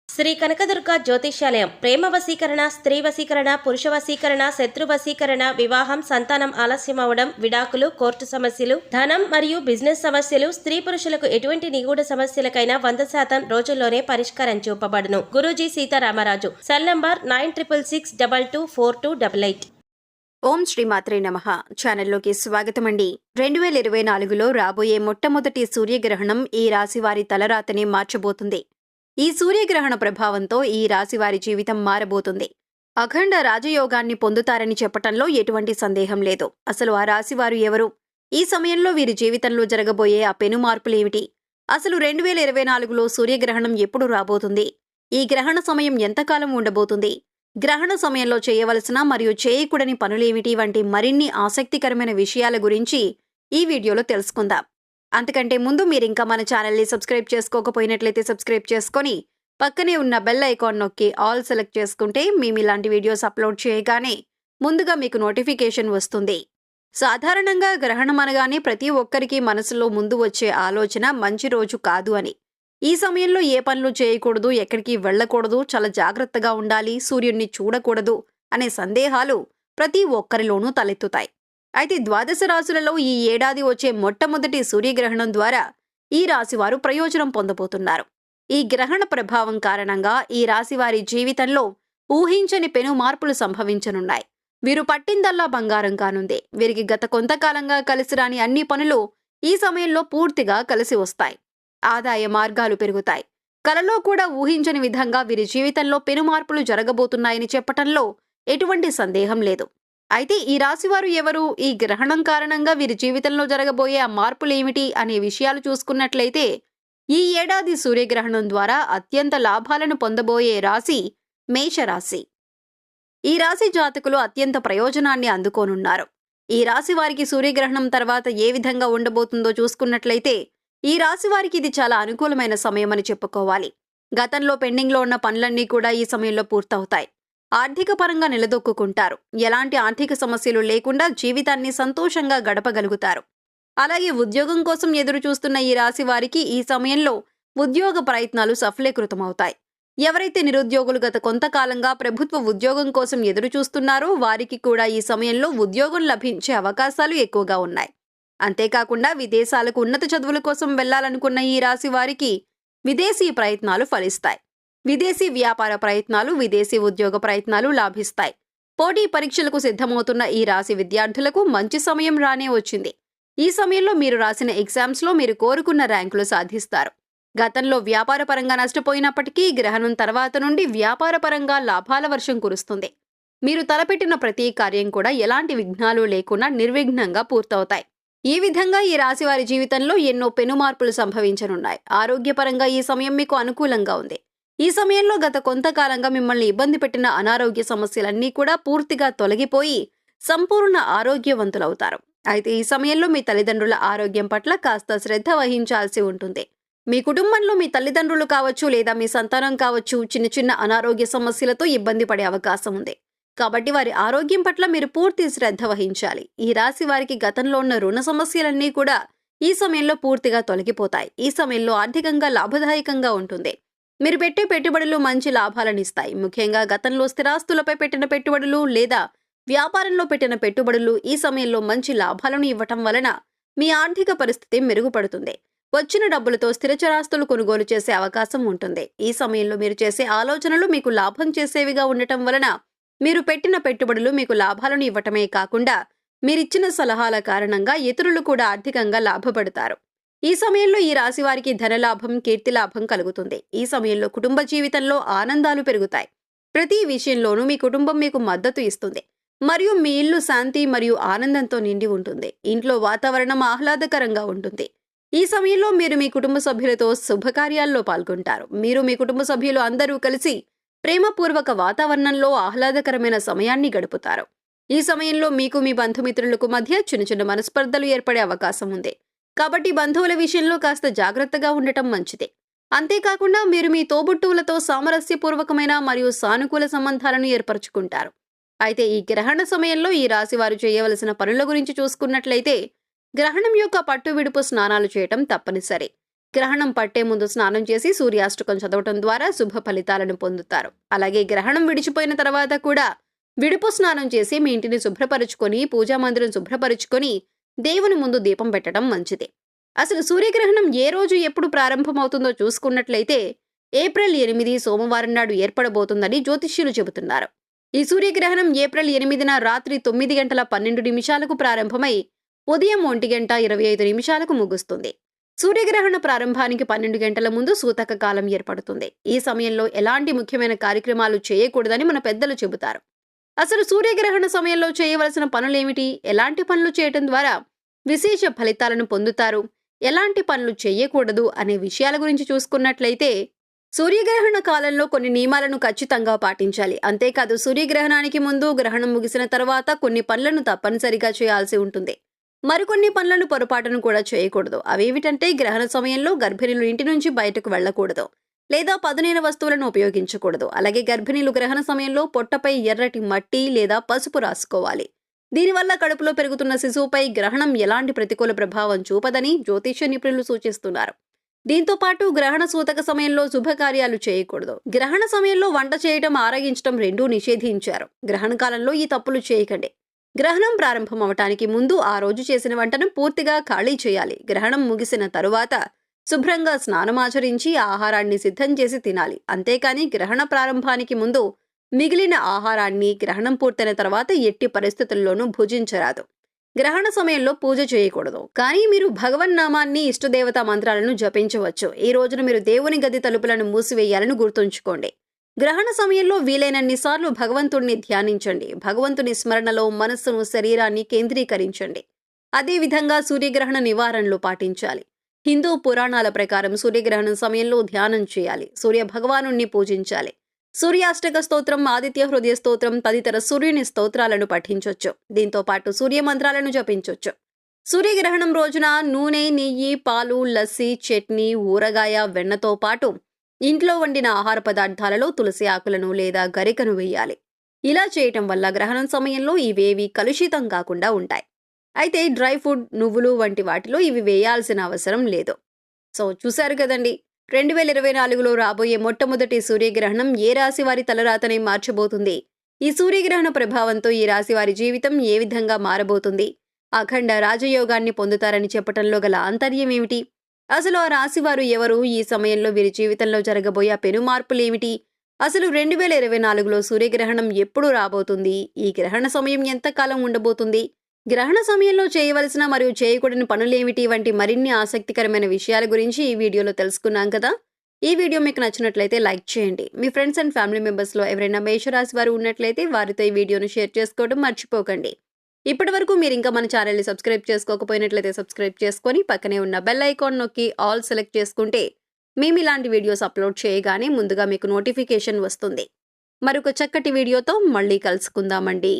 శ్రీ కనకదుర్గ జ్యోతిష్యాలయం ప్రేమ వశీకరణ, స్త్రీ వశీకరణ, పురుష వశీకరణ, శత్రు వశీకరణ, వివాహం, సంతానం ఆలస్యం అవడం, విడాకులు, కోర్టు సమస్యలు, ధనం మరియు బిజినెస్ సమస్యలు, స్త్రీ పురుషులకు ఎటువంటి నిగూఢ సమస్యలకైనా 100% రోజుల్లోనే పరిష్కారం చూపబడును. గురూజీ సీతారామరాజు. Cell number 9666224288. ఓం శ్రీమాత్రే నమః. ఛానల్లోకి స్వాగతం అండి. 2024లో రాబోయే మొట్టమొదటి సూర్యగ్రహణం ఈ రాశివారి తలరాతని మార్చబోతుంది. ఈ సూర్యగ్రహణ ప్రభావంతో ఈ రాశివారి జీవితం మారబోతుంది. అఖండ రాజయోగాన్ని పొందుతారని చెప్పటంలో ఎటువంటి సందేహం లేదు. అసలు ఆ రాశివారు ఎవరు? ఈ సమయంలో వీరి జీవితంలో జరగబోయే ఆ పెను మార్పులేమిటి? అసలు 2024లో సూర్యగ్రహణం ఎప్పుడు రాబోతుంది? ఈ గ్రహణ సమయం ఎంతకాలం ఉండబోతుంది? గ్రహణ సమయంలో చేయవలసిన మరియు చేయకూడని పనులేమిటి వంటి మరిన్ని ఆసక్తికరమైన విషయాల గురించి ఈ వీడియోలో తెలుసుకుందాం. అంతకంటే ముందు మీరింకా మన ఛానల్ని సబ్స్క్రైబ్ చేసుకోకపోయినట్లయితే సబ్స్క్రైబ్ చేసుకొని పక్కనే ఉన్న బెల్ ఐకాన్ నొక్కి ఆల్ సెలెక్ట్ చేసుకుంటే మేము ఇలాంటి వీడియోస్ అప్లోడ్ చేయగానే ముందుగా మీకు నోటిఫికేషన్ వస్తుంది. సాధారణంగా గ్రహణం అనగానే ప్రతి ఒక్కరికి మనసులో ముందు వచ్చే ఆలోచన మంచి రోజు కాదు అని. ఈ సమయంలో ఏ పనులు చేయకూడదు, ఎక్కడికి వెళ్లకూడదు, చాలా జాగ్రత్తగా ఉండాలి, సూర్యుడిని చూడకూడదు అనే సందేహాలు ప్రతి ఒక్కరిలోనూ తలెత్తుతాయి. అయితే ద్వాదశ రాశులలో ఈ ఏడాది వచ్చే మొట్టమొదటి సూర్యగ్రహణం ద్వారా ఈ రాశివారు ప్రయోజనం పొందబోతున్నారు. ఈ గ్రహణ ప్రభావం కారణంగా ఈ రాశివారి జీవితంలో ఊహించని పెను మార్పులు సంభవించనున్నాయి. వీరు పట్టిందల్లా బంగారం కానుంది. వీరికి గత కొంతకాలంగా కలిసిరాని అన్ని పనులు ఈ సమయంలో పూర్తిగా కలిసి వస్తాయి. ఆదాయ మార్గాలు పెరుగుతాయి. కలలో కూడా ఊహించని విధంగా వీరి జీవితంలో పెను మార్పులు జరగబోతున్నాయని చెప్పటంలో ఎటువంటి సందేహం లేదు. అయితే ఈ రాశివారు ఎవరు? ఈ గ్రహణం కారణంగా వీరి జీవితంలో జరగబోయే ఆ మార్పులేమిటి అనే విషయాలు చూసుకున్నట్లయితే ఈ ఏడాది సూర్యగ్రహణం ద్వారా అత్యంత లాభాలను పొందబోయే రాశి మేషరాశి. ఈ రాశి జాతకులు అత్యంత ప్రయోజనాన్ని అందుకోనున్నారు. ఈ రాశి వారికి సూర్యగ్రహణం తర్వాత ఏ విధంగా ఉండబోతుందో చూసుకున్నట్లయితే ఈ రాశి వారికి ఇది చాలా అనుకూలమైన సమయం అని చెప్పుకోవాలి. గతంలో పెండింగ్లో ఉన్న పనులన్నీ కూడా ఈ సమయంలో పూర్తవుతాయి. ఆర్థిక పరంగా నిలదొక్కుంటారు. ఎలాంటి ఆర్థిక సమస్యలు లేకుండా జీవితాన్ని సంతోషంగా గడపగలుగుతారు. అలాగే ఉద్యోగం కోసం ఎదురు చూస్తున్న ఈ రాశి వారికి ఈ సమయంలో ఉద్యోగ ప్రయత్నాలు సఫలీకృతమవుతాయి. ఎవరైతే నిరుద్యోగులు గత కొంతకాలంగా ప్రభుత్వ ఉద్యోగం కోసం ఎదురు చూస్తున్నారో వారికి కూడా ఈ సమయంలో ఉద్యోగం లభించే అవకాశాలు ఎక్కువగా ఉన్నాయి. అంతేకాకుండా విదేశాలకు ఉన్నత చదువుల కోసం వెళ్లాలనుకున్న ఈ రాశి వారికి విదేశీ ప్రయత్నాలు ఫలిస్తాయి. విదేశీ వ్యాపార ప్రయత్నాలు, విదేశీ ఉద్యోగ ప్రయత్నాలు లాభిస్తాయి. పోటీ పరీక్షలకు సిద్ధమవుతున్న ఈ రాశి విద్యార్థులకు మంచి సమయం రానే వచ్చింది. ఈ సమయంలో మీరు రాసిన ఎగ్జామ్స్లో మీరు కోరుకున్న ర్యాంకులు సాధిస్తారు. గతంలో వ్యాపారపరంగా నష్టపోయినప్పటికీ గ్రహణం తర్వాత నుండి వ్యాపారపరంగా లాభాల వర్షం కురుస్తుంది. మీరు తలపెట్టిన ప్రతి కార్యం కూడా ఎలాంటి విఘ్నాలు లేకుండా నిర్విఘ్నంగా పూర్తవుతాయి. ఈ విధంగా ఈ రాశి వారి జీవితంలో ఎన్నో పెను మార్పులు సంభవించనున్నాయి. ఆరోగ్యపరంగా ఈ సమయం మీకు అనుకూలంగా ఉంది. ఈ సమయంలో గత కొంతకాలంగా మిమ్మల్ని ఇబ్బంది పెట్టిన అనారోగ్య సమస్యలన్నీ కూడా పూర్తిగా తొలగిపోయి సంపూర్ణ ఆరోగ్యవంతులవుతారు. అయితే ఈ సమయంలో మీ తల్లిదండ్రుల ఆరోగ్యం పట్ల కాస్త శ్రద్ధ వహించాల్సి ఉంటుంది. మీ కుటుంబంలో మీ తల్లిదండ్రులు కావచ్చు లేదా మీ సంతానం కావచ్చు చిన్న చిన్న అనారోగ్య సమస్యలతో ఇబ్బంది పడే అవకాశం ఉంది. కాబట్టి వారి ఆరోగ్యం పట్ల మీరు పూర్తి శ్రద్ధ వహించాలి. ఈ రాశి వారికి గతంలో ఉన్న రుణ సమస్యలన్నీ కూడా ఈ సమయంలో పూర్తిగా తొలగిపోతాయి. ఈ సమయంలో ఆర్థికంగా లాభదాయకంగా ఉంటుంది. మీరు పెట్టే పెట్టుబడులు మంచి లాభాలను ఇస్తాయి. ముఖ్యంగా గతంలో స్థిరాస్తులపై పెట్టిన పెట్టుబడులు లేదా వ్యాపారంలో పెట్టిన పెట్టుబడులు ఈ సమయంలో మంచి లాభాలను ఇవ్వటం వలన మీ ఆర్థిక పరిస్థితి మెరుగుపడుతుంది. వచ్చిన డబ్బులతో స్థిరచరాస్తులు కొనుగోలు చేసే అవకాశం ఉంటుంది. ఈ సమయంలో మీరు చేసే ఆలోచనలు మీకు లాభం చేసేవిగా ఉండటం వలన మీరు పెట్టిన పెట్టుబడులు మీకు లాభాలను ఇవ్వటమే కాకుండా మీరిచ్చిన సలహాల కారణంగా ఇతరులు కూడా ఆర్థికంగా లాభపడతారు. ఈ సమయంలో ఈ రాశి వారికి ధనలాభం, కీర్తిలాభం కలుగుతుంది. ఈ సమయంలో కుటుంబ జీవితంలో ఆనందాలు పెరుగుతాయి. ప్రతి విషయంలోనూ మీ కుటుంబం మీకు మద్దతు ఇస్తుంది మరియు మీ ఇల్లు శాంతి మరియు ఆనందంతో నిండి ఉంటుంది. ఇంట్లో వాతావరణం ఆహ్లాదకరంగా ఉంటుంది. ఈ సమయంలో మీరు మీ కుటుంబ సభ్యులతో శుభకార్యాల్లో పాల్గొంటారు. మీరు మీ కుటుంబ సభ్యులు అందరూ కలిసి ప్రేమపూర్వక వాతావరణంలో ఆహ్లాదకరమైన సమయాన్ని గడుపుతారు. ఈ సమయంలో మీకు మీ బంధుమిత్రులకు మధ్య చిన్న చిన్న మనస్పర్ధలు ఏర్పడే అవకాశం ఉంది. కాబట్టి బంధువుల విషయంలో కాస్త జాగ్రత్తగా ఉండటం మంచిదే. అంతేకాకుండా మీరు మీ తోబుట్టువులతో సామరస్యపూర్వకమైన మరియు సానుకూల సంబంధాలను ఏర్పరచుకుంటారు. అయితే ఈ గ్రహణ సమయంలో ఈ రాశి వారు చేయవలసిన పనుల గురించి చూసుకున్నట్లయితే గ్రహణం యొక్క పట్టు విడుపు స్నానాలు చేయటం తప్పనిసరి. గ్రహణం పట్టే ముందు స్నానం చేసి సూర్యాష్టకం చదవటం ద్వారా శుభ ఫలితాలను పొందుతారు. అలాగే గ్రహణం విడిచిపోయిన తర్వాత కూడా విడుపు స్నానం చేసి మీ ఇంటిని శుభ్రపరుచుకొని, పూజా మందిరం శుభ్రపరుచుకొని దేవుని ముందు దీపం పెట్టడం మంచిది. అసలు సూర్యగ్రహణం ఏ రోజు ఎప్పుడు ప్రారంభమవుతుందో చూసుకున్నట్లయితే ఏప్రిల్ 8 సోమవారం నాడు ఏర్పడబోతుందని జ్యోతిష్యులు చెబుతున్నారు. ఈ సూర్యగ్రహణం ఏప్రిల్ 8న రాత్రి 9:12 ప్రారంభమై ఉదయం 1:25 ముగుస్తుంది. సూర్యగ్రహణ ప్రారంభానికి 12 గంటల ముందు సూతక కాలం ఏర్పడుతుంది. ఈ సమయంలో ఎలాంటి ముఖ్యమైన కార్యక్రమాలు చేయకూడదని మన పెద్దలు చెబుతారు. అసలు సూర్యగ్రహణ సమయంలో చేయవలసిన పనులేమిటి, ఎలాంటి పనులు చేయటం ద్వారా విశేష ఫలితాలను పొందుతారు, ఎలాంటి పనులు చేయకూడదు అనే విషయాల గురించి చూసుకున్నట్లయితే సూర్యగ్రహణ కాలంలో కొన్ని నియమాలను ఖచ్చితంగా పాటించాలి. అంతేకాదు సూర్యగ్రహణానికి ముందు, గ్రహణం ముగిసిన తర్వాత కొన్ని పనులను తప్పనిసరిగా చేయాల్సి ఉంటుంది. మరికొన్ని పనులను పొరపాటును కూడా చేయకూడదు. అవేమిటంటే గ్రహణ సమయంలో గర్భిణులు ఇంటి నుంచి బయటకు వెళ్లకూడదు, లేదా పదునైన వస్తువులను ఉపయోగించకూడదు. అలాగే గర్భిణీలు గ్రహణ సమయంలో పొట్టపై ఎర్రటి మట్టి లేదా పసుపు రాసుకోవాలి. దీనివల్ల కడుపులో పెరుగుతున్న శిశువుపై గ్రహణం ఎలాంటి ప్రతికూల ప్రభావం చూపదని జ్యోతిష్య నిపుణులు సూచిస్తున్నారు. దీంతో పాటు గ్రహణ సూతక సమయంలో శుభకార్యాలు చేయకూడదు. గ్రహణ సమయంలో వంట చేయటం, ఆరగించటం రెండూ నిషేధించారు. గ్రహణ కాలంలో ఈ తప్పులు చేయకండి. గ్రహణం ప్రారంభం అవటానికి ముందు ఆ రోజు చేసిన వంటను పూర్తిగా ఖాళీ చేయాలి. గ్రహణం ముగిసిన తరువాత శుభ్రంగా స్నానమాచరించి ఆహారాన్ని సిద్ధం చేసి తినాలి. అంతేకాని గ్రహణ ప్రారంభానికి ముందు మిగిలిన ఆహారాన్ని గ్రహణం పూర్తయిన తర్వాత ఎట్టి పరిస్థితుల్లోనూ భుజించరాదు. గ్రహణ సమయంలో పూజ చేయకూడదు. కానీ మీరు భగవన్నామాన్ని, ఇష్టదేవతా మంత్రాలను జపించవచ్చు. ఈ రోజున మీరు దేవుని గది తలుపులను మూసివేయాలని గుర్తుంచుకోండి. గ్రహణ సమయంలో వీలైనన్ని సార్లు భగవంతుడిని ధ్యానించండి. భగవంతుని స్మరణలో మనస్సును, శరీరాన్ని కేంద్రీకరించండి. అదేవిధంగా సూర్యగ్రహణ నివారణలు పాటించాలి. హిందూ పురాణాల ప్రకారం సూర్యగ్రహణం సమయంలో ధ్యానం చేయాలి. సూర్య భగవానుణ్ణి పూజించాలి. సూర్యాష్టక స్తోత్రం, ఆదిత్య హృదయ స్తోత్రం తదితర సూర్యుని స్తోత్రాలను పఠించొచ్చు. దీంతో పాటు సూర్య మంత్రాలను జపించొచ్చు. సూర్యగ్రహణం రోజున నూనె, నెయ్యి, పాలు, లస్సీ, చట్నీ, ఊరగాయ, వెన్నతో పాటు ఇంట్లో వండిన ఆహార పదార్థాలలో తులసి ఆకులను లేదా గరికను వేయాలి. ఇలా చేయటం వల్ల గ్రహణం సమయంలో ఇవేవి కలుషితం కాకుండా ఉంటాయి. అయితే డ్రై ఫుడ్, నువ్వులు వంటి వాటిలో ఇవి వేయాల్సిన అవసరం లేదు. సో చూశారు కదండి, 2024లో రాబోయే మొట్టమొదటి సూర్యగ్రహణం ఏ రాశి వారి తలరాతనే మార్చబోతుంది. ఈ సూర్యగ్రహణ ప్రభావంతో ఈ రాశి వారి జీవితం ఏ విధంగా మారబోతుంది, అఖండ రాజయోగాన్ని పొందుతారని చెప్పటంలో గల ఆంతర్యం ఏమిటి, అసలు ఆ రాశివారు ఎవరు, ఈ సమయంలో వీరి జీవితంలో జరగబోయే పెను మార్పులేమిటి, అసలు 2024లో సూర్యగ్రహణం ఎప్పుడు రాబోతుంది, ఈ గ్రహణ సమయం ఎంతకాలం ఉండబోతుంది, గ్రహణ సమయంలో చేయవలసిన మరియు చేయకూడని పనులేమిటి వంటి మరిన్ని ఆసక్తికరమైన విషయాల గురించి ఈ వీడియోలో తెలుసుకున్నాం కదా. ఈ వీడియో మీకు నచ్చినట్లయితే లైక్ చేయండి. మీ ఫ్రెండ్స్ అండ్ ఫ్యామిలీ మెంబర్స్లో ఎవరైనా మేషరాశి వారు ఉన్నట్లయితే వారితో ఈ వీడియోను షేర్ చేసుకోవడం మర్చిపోకండి. ఇప్పటివరకు మీరు ఇంకా మన ఛానల్ని సబ్స్క్రైబ్ చేసుకోకపోయినట్లయితే సబ్స్క్రైబ్ చేసుకొని పక్కనే ఉన్న బెల్ ఐకాన్ నొక్కి ఆల్ సెలెక్ట్ చేసుకుంటే మేము ఇలాంటి వీడియోస్ అప్లోడ్ చేయగానే ముందుగా మీకు నోటిఫికేషన్ వస్తుంది. మరొక చక్కటి వీడియోతో మళ్ళీ కలుసుకుందామండి.